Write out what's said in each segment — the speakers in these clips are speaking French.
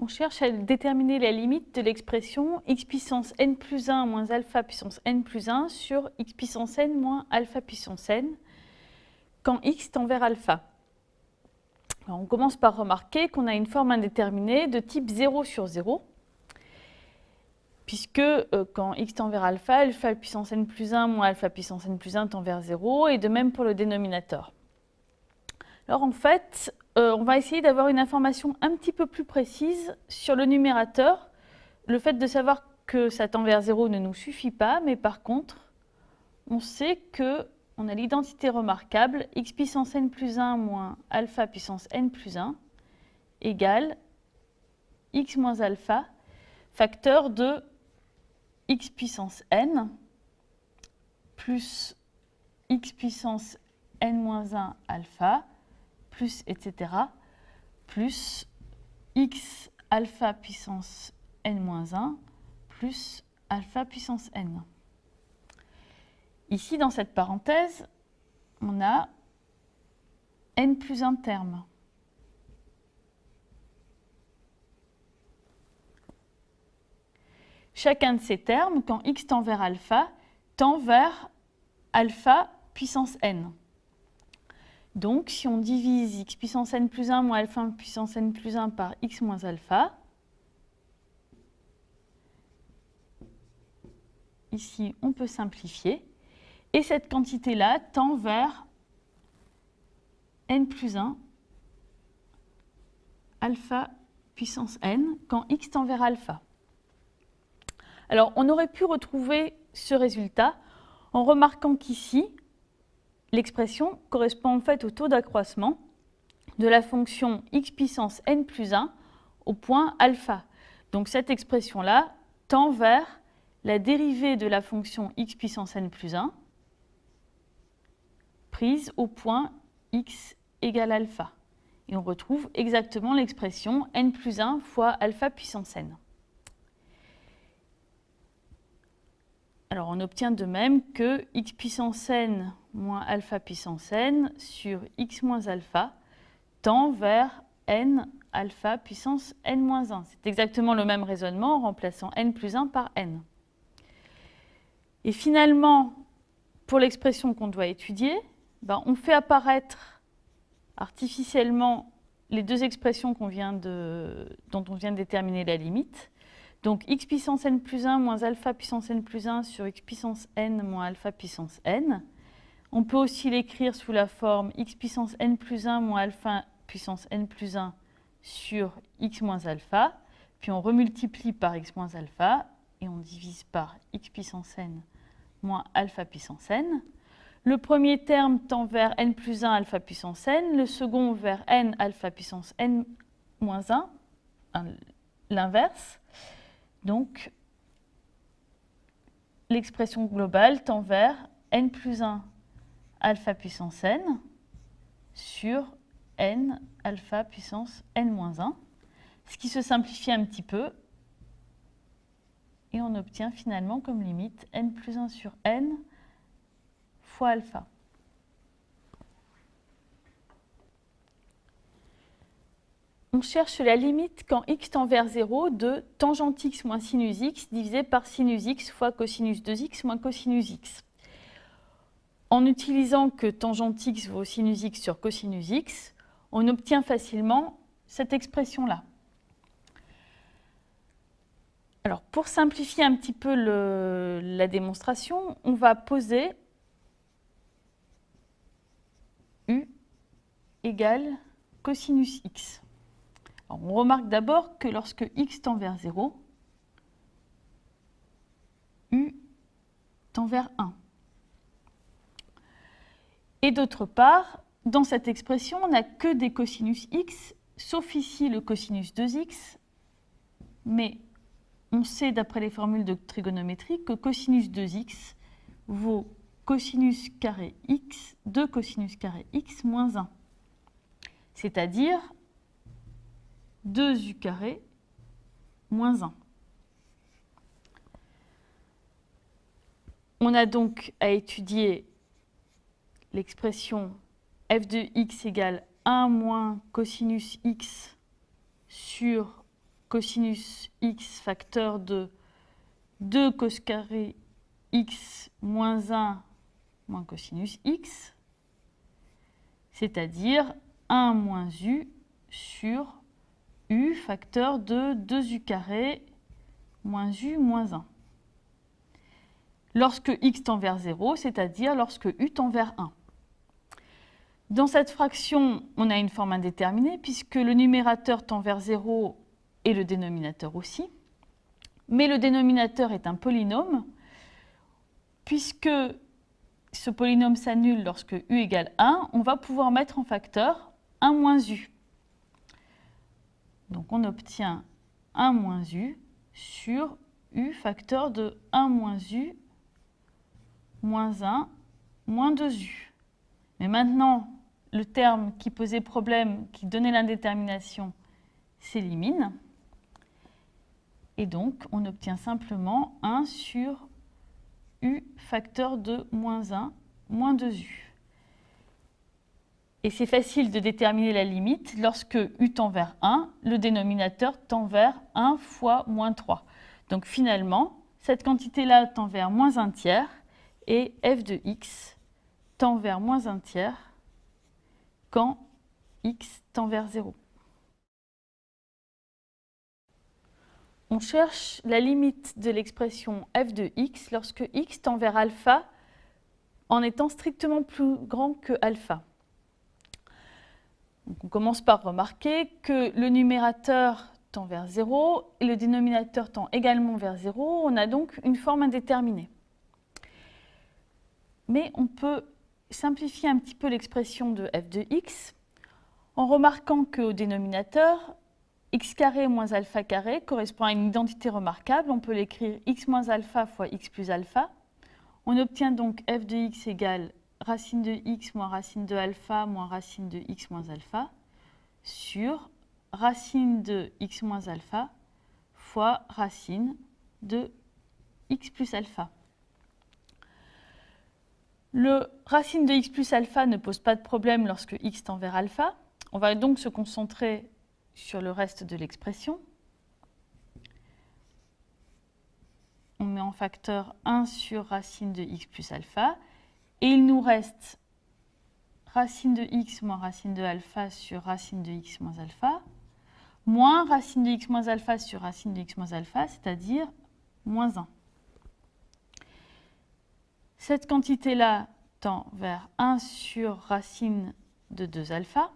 On cherche à déterminer la limite de l'expression x puissance n plus 1 moins alpha puissance n plus 1 sur x puissance n moins alpha puissance n quand x tend vers alpha. Alors on commence par remarquer qu'on a une forme indéterminée de type 0 sur 0, puisque quand x tend vers alpha, alpha puissance n plus 1 moins alpha puissance n plus 1 tend vers 0, et de même pour le dénominateur. Alors en fait, on va essayer d'avoir une information un petit peu plus précise sur le numérateur. Le fait de savoir que ça tend vers 0 ne nous suffit pas, mais par contre, on sait qu'on a l'identité remarquable x puissance n plus 1 moins alpha puissance n plus 1 égale x moins alpha, facteur de x puissance n plus x puissance n moins 1 alpha, plus etc., plus x alpha puissance n-1 plus alpha puissance n. Ici, dans cette parenthèse, on a n plus 1 terme. Chacun de ces termes, quand x tend vers alpha puissance n. Donc, si on divise x puissance n plus 1 moins alpha puissance n plus 1 par x moins alpha, ici, on peut simplifier. Et cette quantité-là tend vers n plus 1 alpha puissance n quand x tend vers alpha. Alors, on aurait pu retrouver ce résultat en remarquant qu'ici, l'expression correspond en fait au taux d'accroissement de la fonction x puissance n plus 1 au point alpha. Donc cette expression-là tend vers la dérivée de la fonction x puissance n plus 1 prise au point x égale alpha. Et on retrouve exactement l'expression n plus 1 fois alpha puissance n. Alors on obtient de même que x puissance n moins alpha puissance n sur x moins alpha tend vers n alpha puissance n moins 1. C'est exactement le même raisonnement en remplaçant n plus 1 par n. Et finalement, pour l'expression qu'on doit étudier, on fait apparaître artificiellement les deux expressions dont on vient de déterminer la limite. Donc x puissance n plus 1 moins alpha puissance n plus 1 sur x puissance n moins alpha puissance n. On peut aussi l'écrire sous la forme x puissance n plus 1 moins alpha puissance n plus 1 sur x moins alpha. Puis on remultiplie par x moins alpha et on divise par x puissance n moins alpha puissance n. Le premier terme tend vers n plus 1 alpha puissance n, le second vers n alpha puissance n moins 1, l'inverse. Donc, l'expression globale tend vers n plus 1 alpha puissance n sur n alpha puissance n moins 1, ce qui se simplifie un petit peu. Et on obtient finalement comme limite n plus 1 sur n fois alpha. On cherche la limite quand x tend vers 0 de tangente x moins sinus x divisé par sinus x fois cosinus 2x moins cosinus x. En utilisant que tangente x vaut sinus x sur cosinus x, on obtient facilement cette expression-là. Alors, pour simplifier un petit peu la démonstration, on va poser u égale cosinus x. Alors, on remarque d'abord que lorsque x tend vers 0, u tend vers 1. Et d'autre part, dans cette expression, on n'a que des cosinus x, sauf ici le cosinus 2x, mais on sait d'après les formules de trigonométrie que cosinus 2x vaut cosinus carré x de cosinus carré x moins 1, c'est-à-dire 2u carré moins 1. On a donc à étudier l'expression f de x égale 1 moins cosinus x sur cosinus x facteur de 2 cos carré x moins 1 moins cosinus x, c'est-à-dire 1 moins u sur u facteur de 2u carré moins u moins 1. Lorsque x tend vers 0, c'est-à-dire lorsque u tend vers 1. Dans cette fraction, on a une forme indéterminée puisque le numérateur tend vers 0 et le dénominateur aussi. Mais le dénominateur est un polynôme puisque ce polynôme s'annule lorsque u égale 1, on va pouvoir mettre en facteur 1 moins u. Donc on obtient 1 moins u sur u facteur de 1 moins u moins 1 moins 2u. Mais maintenant, le terme qui posait problème, qui donnait l'indétermination, s'élimine. Et donc, on obtient simplement 1 sur u facteur de moins 1 moins 2u. Et c'est facile de déterminer la limite. Lorsque u tend vers 1, le dénominateur tend vers 1 fois moins 3. Donc finalement, cette quantité-là tend vers moins 1 tiers et f de x tend vers moins 1 tiers quand x tend vers 0. On cherche la limite de l'expression f de x lorsque x tend vers alpha en étant strictement plus grand que alpha. Donc on commence par remarquer que le numérateur tend vers 0 et le dénominateur tend également vers 0. On a donc une forme indéterminée. Mais on peut simplifier un petit peu l'expression de f de x en remarquant qu'au dénominateur, x carré moins alpha carré correspond à une identité remarquable. On peut l'écrire x moins alpha fois x plus alpha. On obtient donc f de x égale racine de x moins racine de alpha moins racine de x moins alpha sur racine de x moins alpha fois racine de x plus alpha. Le racine de x plus alpha ne pose pas de problème lorsque x tend vers alpha. On va donc se concentrer sur le reste de l'expression. On met en facteur 1 sur racine de x plus alpha. Et il nous reste racine de x moins racine de alpha sur racine de x moins alpha, moins racine de x moins alpha sur racine de x moins alpha, c'est-à-dire moins 1. Cette quantité-là tend vers 1 sur racine de 2 alpha.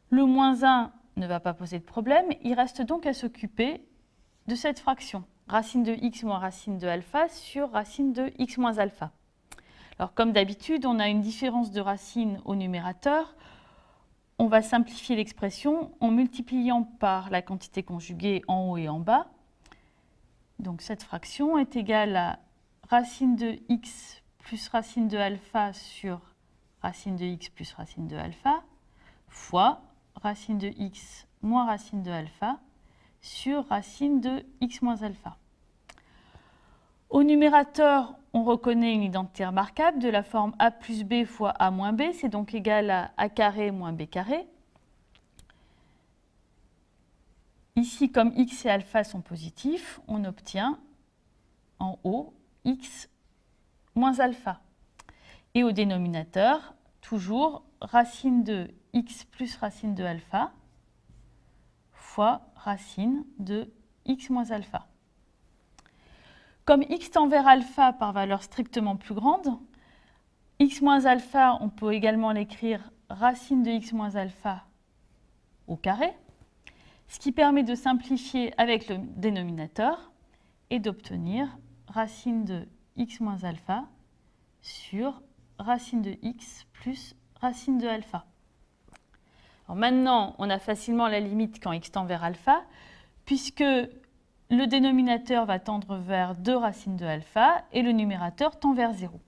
Le moins 1 ne va pas poser de problème. Il reste donc à s'occuper de cette fraction, racine de x moins racine de alpha sur racine de x moins alpha. Alors, comme d'habitude, on a une différence de racine au numérateur. On va simplifier l'expression en multipliant par la quantité conjuguée en haut et en bas. Donc, cette fraction est égale à racine de x plus racine de alpha sur racine de x plus racine de alpha fois racine de x moins racine de alpha sur racine de x moins alpha. Au numérateur, on reconnaît une identité remarquable de la forme a plus b fois a moins b, c'est donc égal à a carré moins b carré. Ici, comme x et alpha sont positifs, on obtient en haut x moins alpha. Et au dénominateur, toujours racine de x plus racine de alpha fois racine de x moins alpha. Comme x tend vers alpha par valeur strictement plus grande, x moins alpha, on peut également l'écrire racine de x moins alpha au carré, ce qui permet de simplifier avec le dénominateur et d'obtenir racine de x moins alpha sur racine de x plus racine de alpha. Alors maintenant, on a facilement la limite quand x tend vers alpha, puisque le dénominateur va tendre vers 2 racines de alpha et le numérateur tend vers 0.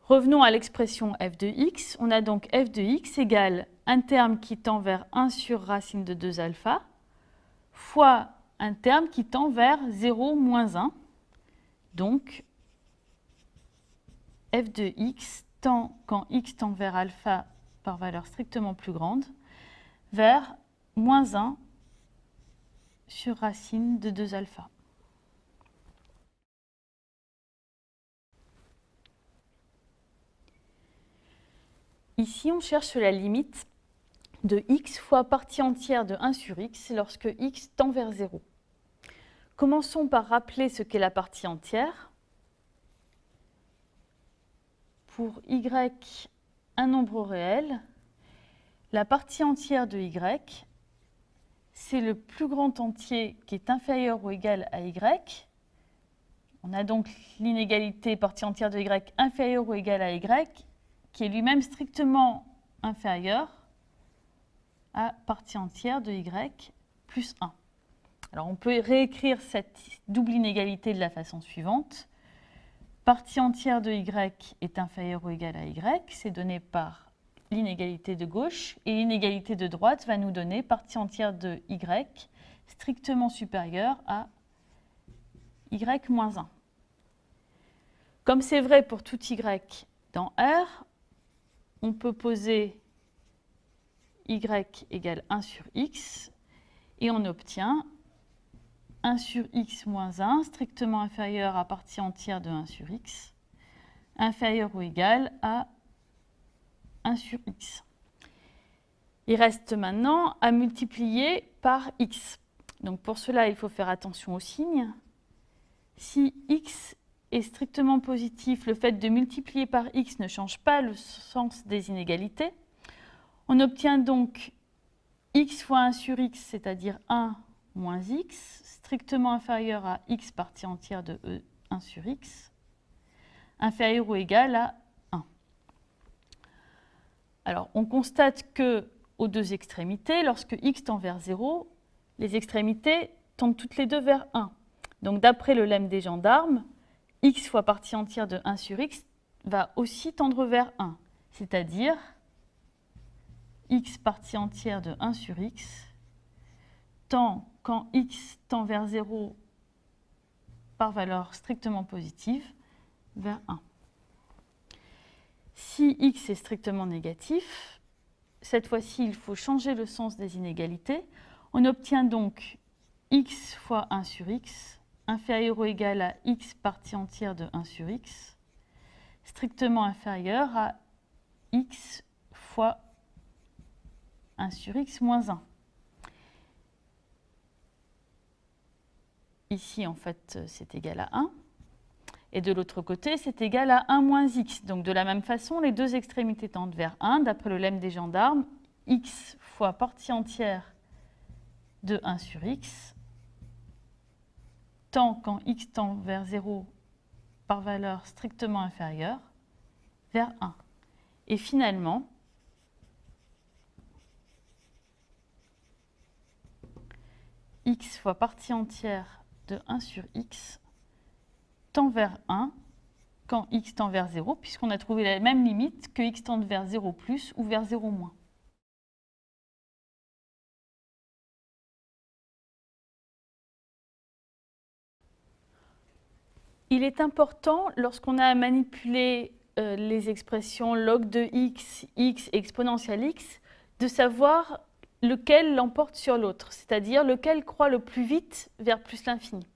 Revenons à l'expression f de x. On a donc f de x égale un terme qui tend vers 1 sur racine de 2 alpha fois un terme qui tend vers 0 moins 1. Donc, f de x tend, quand x tend vers alpha par valeur strictement plus grande, vers moins 1 sur racine de 2 alpha. Ici, on cherche la limite de x fois partie entière de 1 sur x lorsque x tend vers 0. Commençons par rappeler ce qu'est la partie entière. Pour y, un nombre réel, la partie entière de y, c'est le plus grand entier qui est inférieur ou égal à y. On a donc l'inégalité partie entière de y inférieure ou égale à y, qui est lui-même strictement inférieur à partie entière de y plus 1. Alors on peut réécrire cette double inégalité de la façon suivante. Partie entière de y est inférieure ou égale à y, c'est donné par l'inégalité de gauche, et l'inégalité de droite va nous donner partie entière de y strictement supérieure à y moins 1. Comme c'est vrai pour tout y dans R, on peut poser y égale 1 sur x, et on obtient 1 sur x moins 1, strictement inférieur à partie entière de 1 sur x, inférieur ou égal à 1 sur x. Il reste maintenant à multiplier par x. Donc pour cela, il faut faire attention aux signes. Si x est strictement positif, le fait de multiplier par x ne change pas le sens des inégalités. On obtient donc x fois 1 sur x, c'est-à-dire 1 moins x, strictement inférieur à x partie entière de 1 sur x, inférieur ou égal à 1. Alors, on constate que aux deux extrémités, lorsque x tend vers 0, les extrémités tendent toutes les deux vers 1. Donc, d'après le lemme des gendarmes, x fois partie entière de 1 sur x va aussi tendre vers 1, c'est-à-dire x partie entière de 1 sur x tend, quand x tend vers 0 par valeur strictement positive, vers 1. Si x est strictement négatif, cette fois-ci, il faut changer le sens des inégalités. On obtient donc x fois 1 sur x inférieur ou égal à x partie entière de 1 sur x, strictement inférieur à x fois 1 sur x moins 1. Ici, en fait, c'est égal à 1. Et de l'autre côté, c'est égal à 1 moins x. Donc de la même façon, les deux extrémités tendent vers 1. D'après le lemme des gendarmes, x fois partie entière de 1 sur x tend, quand x tend vers 0 par valeur strictement inférieure, vers 1. Et finalement, x fois partie entière de 1 sur x tend vers 1 quand x tend vers 0, puisqu'on a trouvé la même limite que x tende vers 0 plus ou vers 0 moins. Il est important, lorsqu'on a à manipuler les expressions log de x, x et exponentielle x, de savoir lequel l'emporte sur l'autre, c'est-à-dire lequel croît le plus vite vers plus l'infini.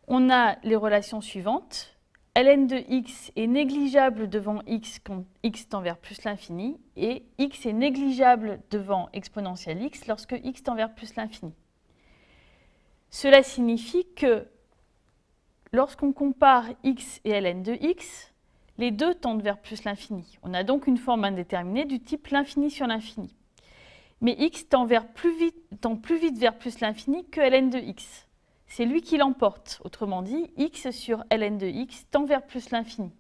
On a les relations suivantes. ln de x est négligeable devant x quand x tend vers plus l'infini, et x est négligeable devant exponentielle x lorsque x tend vers plus l'infini. Cela signifie que lorsqu'on compare x et ln de x, les deux tendent vers plus l'infini. On a donc une forme indéterminée du type l'infini sur l'infini. Mais x tend plus vite vers plus l'infini que ln de x. C'est lui qui l'emporte. Autrement dit, x sur ln de x tend vers plus l'infini.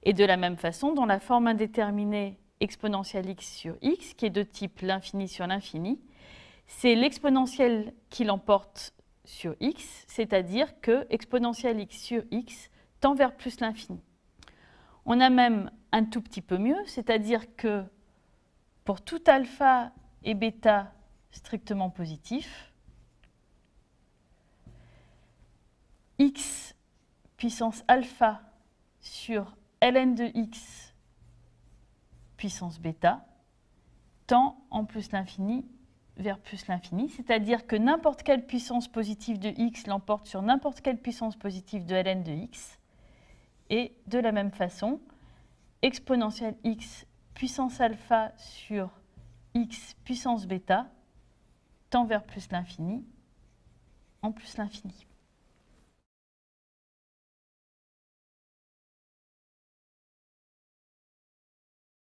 Et de la même façon, dans la forme indéterminée exponentielle x sur x, qui est de type l'infini sur l'infini, c'est l'exponentielle qui l'emporte sur x, c'est-à-dire que exponentielle x sur x tend vers plus l'infini. On a même un tout petit peu mieux, c'est-à-dire que pour tout alpha et bêta strictement positif, x puissance alpha sur ln de x puissance bêta tend en plus l'infini vers plus l'infini, c'est-à-dire que n'importe quelle puissance positive de x l'emporte sur n'importe quelle puissance positive de ln de x. Et de la même façon, exponentielle x puissance alpha sur x puissance bêta tend vers plus l'infini en plus l'infini.